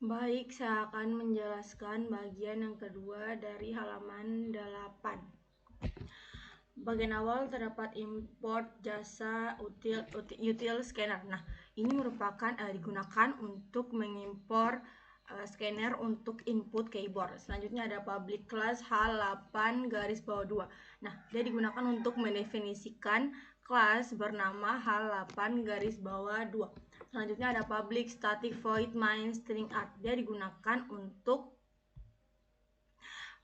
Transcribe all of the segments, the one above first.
Baik, saya akan menjelaskan bagian yang kedua dari halaman 8. Bagian awal terdapat import jasa util scanner. Nah, ini merupakan digunakan untuk mengimpor scanner untuk input keyboard. Selanjutnya ada public class H8 garis bawah 2. Nah, dia digunakan untuk mendefinisikan kelas bernama H8 garis bawah 2. Selanjutnya ada public static void main string art. Dia digunakan untuk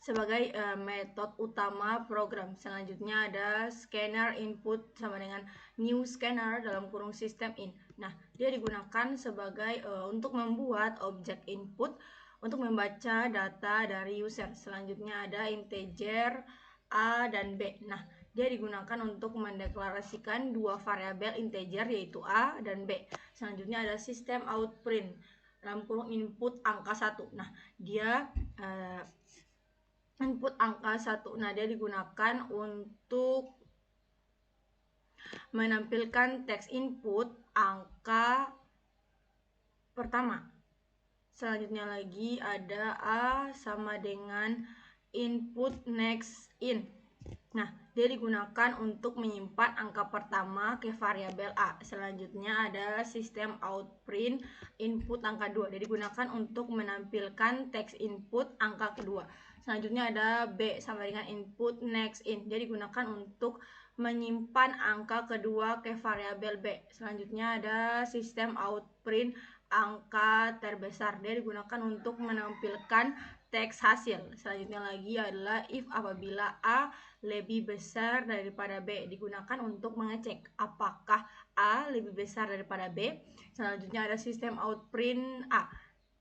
sebagai metode utama program. Selanjutnya ada scanner input sama dengan new scanner dalam kurung system in. Nah, dia digunakan sebagai untuk membuat objek input untuk membaca data dari user. Selanjutnya ada integer A dan B. Nah, dia digunakan untuk mendeklarasikan dua variabel integer yaitu A dan B. Selanjutnya ada sistem outprint dalam kurung input angka 1. Nah, dia input angka 1. Nah, dia digunakan untuk menampilkan teks input angka pertama. Selanjutnya lagi ada A sama dengan input next in. Nah, dia digunakan untuk menyimpan angka pertama ke variabel A. Selanjutnya ada sistem outprint input angka 2. Dia digunakan untuk menampilkan teks input angka kedua. Selanjutnya ada B sama dengan input next in. Dia digunakan untuk menyimpan angka kedua ke variabel B. Selanjutnya ada sistem outprint angka terbesar. Dia digunakan untuk menampilkan teks hasil. Selanjutnya lagi adalah if apabila A lebih besar daripada B. Digunakan untuk mengecek apakah A lebih besar daripada B. Selanjutnya ada sistem outprint A.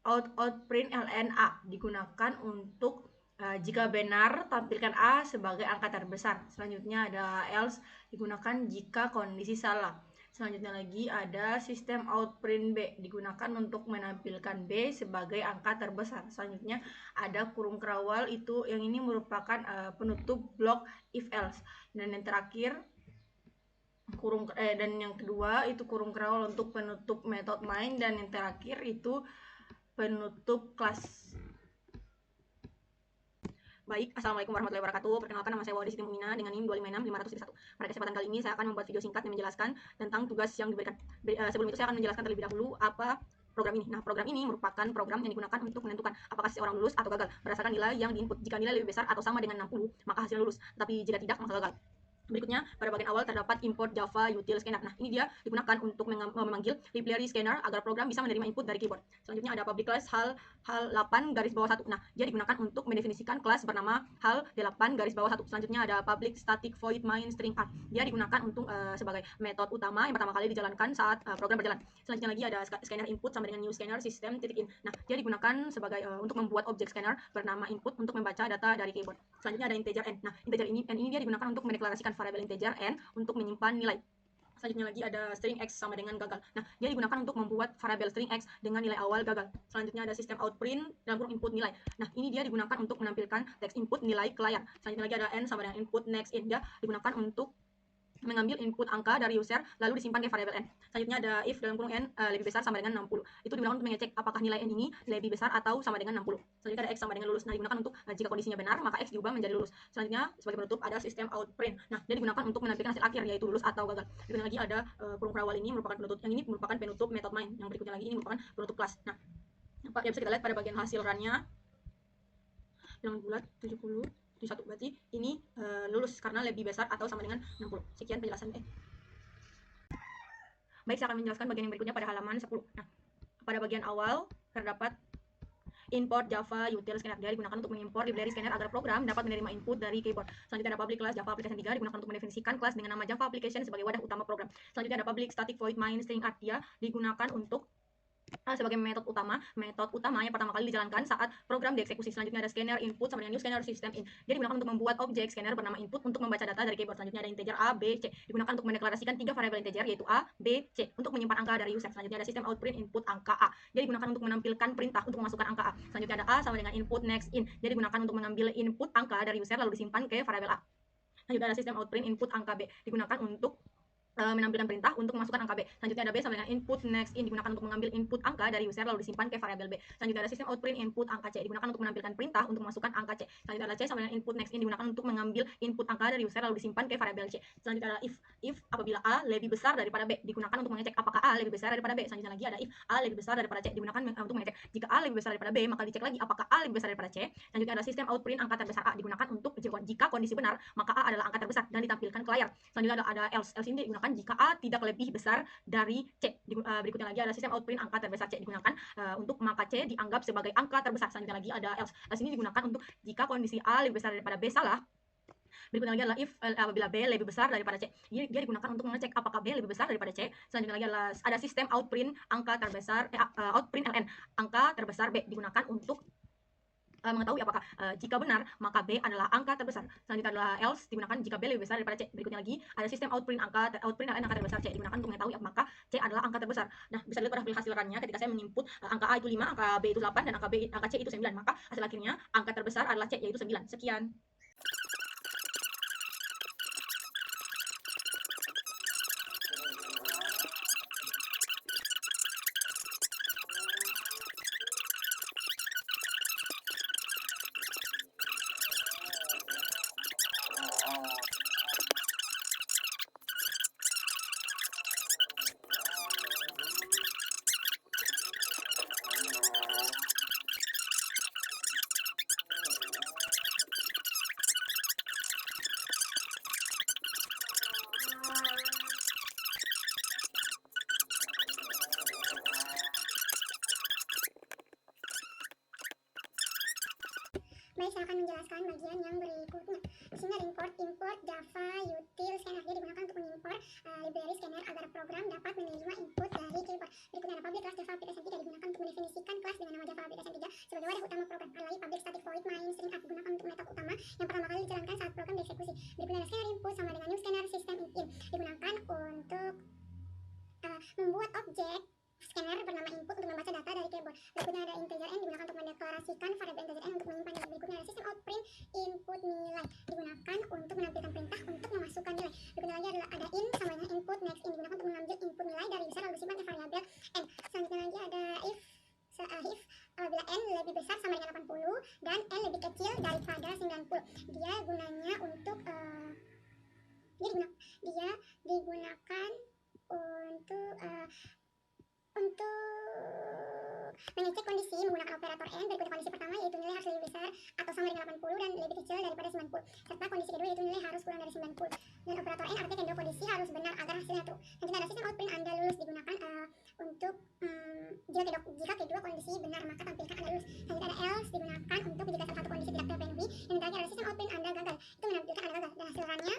Outprint LNA digunakan untuk jika benar tampilkan A sebagai angka terbesar. Selanjutnya ada else digunakan jika kondisi salah. Selanjutnya lagi ada sistem outprint B digunakan untuk menampilkan B sebagai angka terbesar. Selanjutnya ada kurung krawal, itu yang ini merupakan penutup blok if else. Dan yang terakhir dan yang kedua itu kurung krawal untuk penutup method main, dan yang terakhir itu penutup kelas. Baik, Assalamualaikum warahmatullahi wabarakatuh. Perkenalkan, nama saya Wadi Siti Mumina dengan NIM 256 501. Pada kesempatan kali ini saya akan membuat video singkat yang menjelaskan tentang tugas yang diberikan. Sebelum itu saya akan menjelaskan terlebih dahulu apa program ini. Nah, program ini merupakan program yang digunakan untuk menentukan apakah seseorang lulus atau gagal berdasarkan nilai yang diinput. Jika nilai lebih besar atau sama dengan 60, maka hasil lulus. Tapi jika tidak, maka gagal. Berikutnya, pada bagian awal terdapat import Java util scanner. Nah, ini dia digunakan untuk memanggil library scanner agar program bisa menerima input dari keyboard. Selanjutnya ada public class hal 8 garis bawah 1. Nah, dia digunakan untuk mendefinisikan kelas bernama hal 8 garis bawah 1. Selanjutnya ada public static void main string art. Dia digunakan untuk sebagai metode utama yang pertama kali dijalankan saat program berjalan. Selanjutnya lagi ada scanner input sama dengan new scanner system titik in. Nah, dia digunakan sebagai untuk membuat objek scanner bernama input untuk membaca data dari keyboard. Selanjutnya ada integer n. Nah, integer ini dia digunakan untuk mendeklarasikan variabel integer n untuk menyimpan nilai. Selanjutnya lagi ada string x sama dengan gagal. Nah, dia digunakan untuk membuat variabel string x dengan nilai awal gagal. Selanjutnya ada sistem outprint dalam kurung input nilai. Nah, ini dia digunakan untuk menampilkan teks input nilai ke layar. Selanjutnya lagi ada n sama dengan input next in. Dia digunakan untuk mengambil input angka dari user lalu disimpan ke variabel n. Selanjutnya ada if dalam kurung n lebih besar sama dengan 60. Itu digunakan untuk mengecek apakah nilai n ini lebih besar atau sama dengan 60. Selanjutnya ada x sama dengan lulus. Nah, digunakan untuk jika kondisinya benar maka x diubah menjadi lulus. Selanjutnya sebagai penutup ada sistem outprint. Nah, dia digunakan untuk menampilkan hasil akhir yaitu lulus atau gagal. Berikutnya lagi ada kurung krawal, ini merupakan penutup. Yang ini merupakan penutup method main. Yang berikutnya lagi ini merupakan penutup kelas. Nah, yang bisa kita lihat pada bagian hasil runnya bilangan bulat 70 satu, berarti ini lulus karena lebih besar atau sama dengan 60. Sekian penjelasan. Baik, saya akan menjelaskan bagian yang berikutnya pada halaman 10. Nah, pada bagian awal terdapat import Java util scanner. Dia digunakan untuk mengimpor library scanner agar program dapat menerima input dari keyboard. Selanjutnya ada public class Java application 3 digunakan untuk mendefinisikan kelas dengan nama Java application sebagai wadah utama program. Selanjutnya ada public static void main string art. Dia digunakan untuk sebagai metode utama yang pertama kali dijalankan saat program dieksekusi. Selanjutnya ada scanner input sama dengan new scanner system in. Dia digunakan untuk membuat objek scanner bernama input untuk membaca data dari keyboard. Selanjutnya ada integer A, B, C. Digunakan untuk mendeklarasikan 3 variabel integer yaitu A, B, C untuk menyimpan angka dari user. Selanjutnya ada sistem outprint input angka A. Dia digunakan untuk menampilkan perintah untuk memasukkan angka A. Selanjutnya ada A sama dengan input next in. Dia digunakan untuk mengambil input angka dari user lalu disimpan ke variabel A. Selanjutnya ada sistem outprint input angka B. Digunakan untuk menampilkan perintah untuk memasukkan angka B. Selanjutnya ada B sama dengan input next in digunakan untuk mengambil input angka dari user lalu disimpan ke variabel B. Selanjutnya ada sistem outprint input angka C digunakan untuk menampilkan perintah untuk memasukkan angka C. Selanjutnya ada C sama dengan input next in digunakan untuk mengambil input angka dari user lalu disimpan ke variabel C. Selanjutnya ada if apabila A lebih besar daripada B digunakan untuk mengecek apakah A lebih besar daripada B. Selanjutnya lagi ada if A lebih besar daripada C digunakan untuk mengecek jika A lebih besar daripada B maka dicek lagi apakah A lebih besar daripada C. Selanjutnya ada sistem outprint angka terbesar A digunakan untuk jika kondisi benar maka A adalah angka terbesar dan ditampilkan ke layar. Selanjutnya ada else ini digunakan jika A tidak lebih besar dari C. Berikutnya lagi ada sistem outprint angka terbesar C digunakan untuk maka C dianggap sebagai angka terbesar. Selanjutnya lagi ada else ini digunakan untuk jika kondisi A lebih besar daripada B salah. Berikutnya lagi adalah if apabila B lebih besar daripada C. Dia digunakan untuk mengecek apakah B lebih besar daripada C. Selanjutnya lagi adalah ada sistem outprint angka terbesar outprint ln angka terbesar B digunakan untuk mengetahui apakah jika benar maka B adalah angka terbesar. Selanjutnya adalah else digunakan jika B lebih besar daripada C. Berikutnya lagi ada sistem outprint ln angka terbesar C digunakan untuk mengetahui apakah C adalah angka terbesar. Nah, bisa dilihat pada hasil rannya ketika saya menginput angka A itu 5, angka B itu 8 dan angka C itu 9, maka hasil akhirnya angka terbesar adalah C yaitu 9. Sekian. Baik, saya akan menjelaskan bagian yang berikutnya. Di sini ada import Java util scanner. Dia digunakan untuk mengimpor library scanner agar program dapat menerima input dari keyboard. Berikutnya ada public class Java application 3 digunakan untuk mendefinisikan kelas dengan nama Java application 3 sebagai wadah utama program. Ada lagi public static void main string app digunakan untuk metode utama yang pertama kali dijalankan saat program dieksekusi. Berikutnya ada scanner input sama dengan new scanner system in digunakan untuk membuat objek scanner bernama input untuk membaca data dari keyboard. Berikutnya ada integer n digunakan untuk mendeklarasikan variabel integer n untuk menyimpan nilai. Berikutnya ada sistem outprint input nilai digunakan untuk menampilkan perintah untuk memasukkan nilai. Berikutnya lagi adalah ada in sama dengan input next in digunakan untuk mengambil input nilai dari user lalu disimpan ke variabel n. Selanjutnya lagi ada if apabila n lebih besar sama dengan 80 dan n lebih kecil daripada 90. Dia gunanya untuk dia digunakan untuk mengecek kondisi menggunakan operator n. Berikutnya kondisi pertama yaitu nilai harus lebih besar atau sama dengan 80 dan lebih kecil daripada 90, serta kondisi kedua yaitu nilai harus kurang dari 90. Dan operator n artinya kedua kondisi harus benar agar hasilnya true. Selanjutnya ada sistem outprint Anda lulus digunakan untuk jika kedua kondisi benar maka tampilkan Anda lulus. Selanjutnya ada else digunakan untuk jika salah satu kondisi tidak terpenuhi. Dan terakhir ada sistem outprint Anda gagal, itu menampilkan Anda gagal. Dan hasil rannya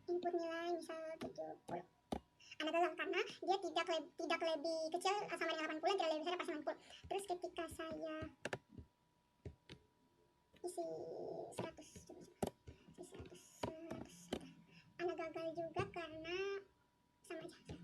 input nilai misal 70. Anda gagal karena dia tidak lebih kecil sama dengan 80 dan tidak lebih besar daripada 90. Terus ketika saya isi 100 Anda gagal juga karena sama aja.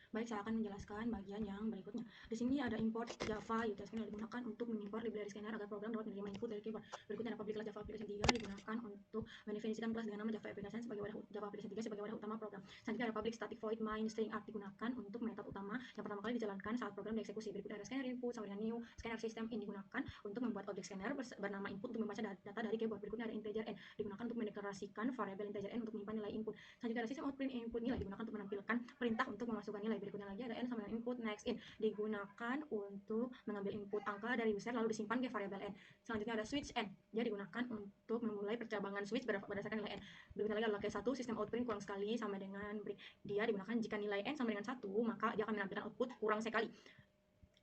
Baik, saya akan menjelaskan bagian yang berikutnya. Di sini ada import Java util scanner digunakan untuk mengimport library scanner agar program dapat menerima input dari keyboard. Berikutnya ada public class Java application 3 digunakan untuk mendefinisikan kelas dengan nama Java application sebagai wadah Java application 3 sebagai wadah utama program. Selanjutnya ada public static void main string art digunakan untuk metode utama yang pertama kali dijalankan saat program dieksekusi. Berikutnya ada scanner input sama dengan new scanner system in digunakan untuk membuat objek scanner bernama input untuk membaca data dari keyboard. Berikutnya ada integer n digunakan untuk mendeklarasikan variabel integer n untuk menyimpan nilai input. Selanjutnya ada sistem outprint input nilai digunakan untuk menampilkan perintah untuk memasukkan nilai. Berikutnya lagi ada n sama dengan input next in digunakan untuk mengambil input angka dari user lalu disimpan ke variabel n. Selanjutnya ada switch n, dia digunakan untuk memulai percabangan switch berdasarkan nilai n. Berikutnya lagi adalah case 1 sistem outprint kurang sekali sama dengan break. Dia digunakan jika nilai n sama dengan 1 maka dia akan menampilkan output kurang sekali.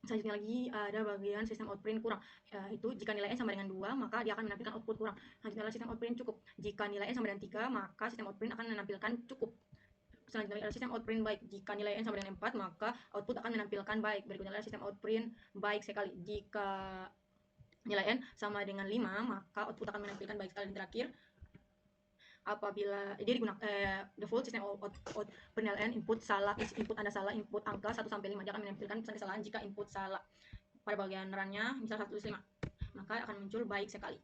Selanjutnya lagi ada bagian sistem outprint kurang, itu jika nilai n sama dengan 2 maka dia akan menampilkan output kurang. Selanjutnya adalah sistem outprint cukup, jika nilai n sama dengan 3 maka sistem outprint akan menampilkan cukup. Selanjutnya ada sistem outprint baik, jika nilai n sama dengan 4 maka output akan menampilkan baik. Berikutnya ada sistem outprint baik sekali, jika nilai n sama dengan 5 maka output akan menampilkan baik sekali. Dan terakhir apabila dia digunakan default sistem outprint ln input salah, input Anda salah, input angka 1 sampai 5 dia akan menampilkan pesan kesalahan jika input salah. Pada bagian runnya misal 105 maka akan muncul baik sekali.